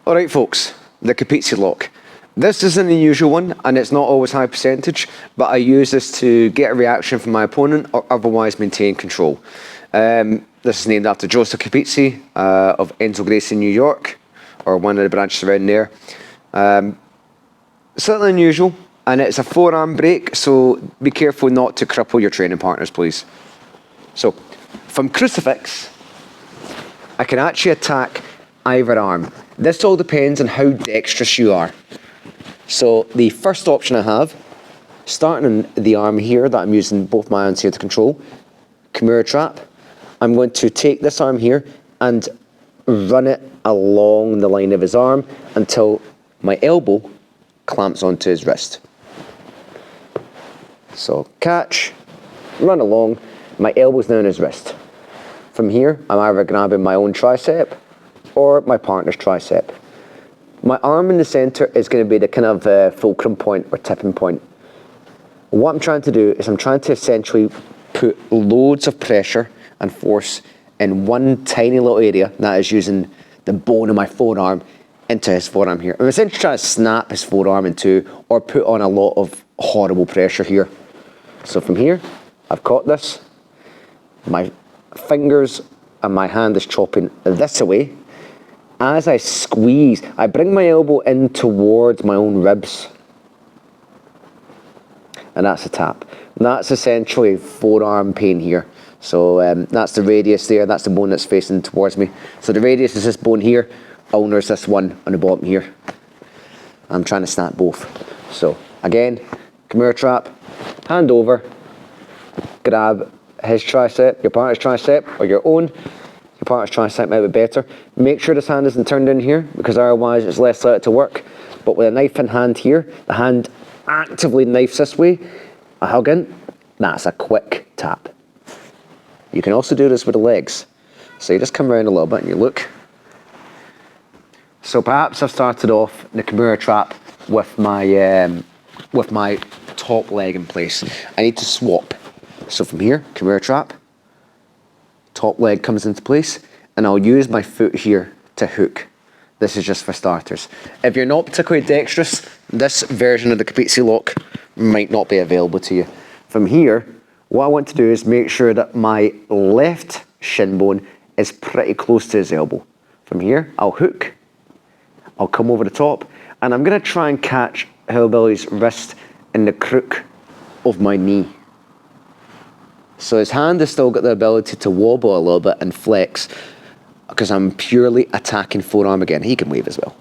Alright folks, the Capizzi lock. This is an unusual one and it's not always high percentage, but I use this to get a reaction from my opponent or otherwise maintain control. This is named after Joseph Capizzi of Enzo Gracie in New York, or one of the branches around there. Slightly unusual, and it's a forearm break, so be careful not to cripple your training partners, please. So, from crucifix, I can actually attack either arm. This all depends on how dexterous you are. So the first option I have, starting on the arm here that I'm using both my hands here to control, Chimera trap, I'm going to take this arm here and run it along the line of his arm until my elbow clamps onto his wrist. So catch, run along, my elbow's now on his wrist. From here, I'm either grabbing my own tricep or my partner's tricep. My arm in the center is going to be the kind of fulcrum point or tipping point. What I'm trying to do is I'm trying to essentially put loads of pressure and force in one tiny little area, and that is using the bone of my forearm into his forearm here. I'm essentially trying to snap his forearm in two or put on a lot of horrible pressure here. So from here, I've caught this. My fingers and my hand is chopping this away. As I squeeze, I bring my elbow in towards my own ribs. And that's a tap. And that's essentially forearm pain here. So that's the radius there, that's the bone that's facing towards me. So the radius is this bone here, ulnar is this one on the bottom here. I'm trying to snap both. So again, Chimera trap, hand over, grab his tricep, your partner's tricep, or your own. Your partner's tricep might be better. Make sure this hand isn't turned in here, because otherwise it's less likely to work. But with a knife in hand here, the hand actively knifes this way, a hug in, that's a quick tap. You can also do this with the legs. So you just come around a little bit and you look. So perhaps I've started off the Chimera trap with my top leg in place. I need to swap. So from here, Chimera trap, top leg comes into place, and I'll use my foot here to hook. This is just for starters. If you're not particularly dexterous, this version of the Capizzi lock might not be available to you. From here, what I want to do is make sure that my left shin bone is pretty close to his elbow. From here, I'll hook, I'll come over the top, and I'm gonna try and catch Hillbilly's wrist in the crook of my knee. So his hand has still got the ability to wobble a little bit and flex, because I'm purely attacking forearm again. He can wave as well.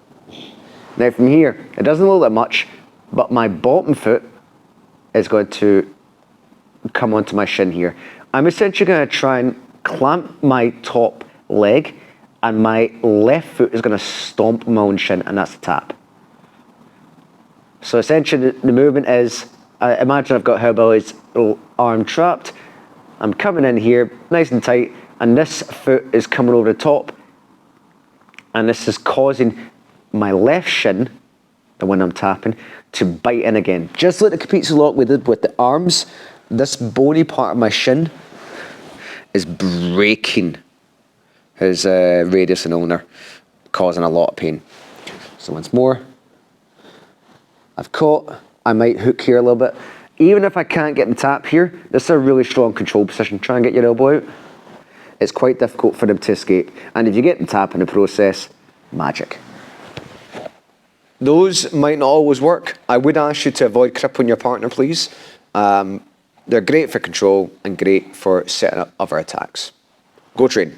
Now from here, it doesn't look that much, but my bottom foot is going to come onto my shin here. I'm essentially going to try and clamp my top leg, and my left foot is going to stomp my own shin, and that's a tap. So essentially the movement is, imagine I've got Hillbilly's arm trapped. I'm coming in here nice and tight, and this foot is coming over the top, and this is causing my left shin, the one I'm tapping, to bite in again. Just like the Capizzi lock we did with the arms, this bony part of my shin is breaking his radius and ulnar, causing a lot of pain. So once more, I've caught, I might hook here a little bit. Even if I can't get the tap here, this is a really strong control position. Try and get your elbow out. It's quite difficult for them to escape. And if you get the tap in the process, magic. Those might not always work. I would ask you to avoid crippling your partner, please. They're great for control and great for setting up other attacks. Go train.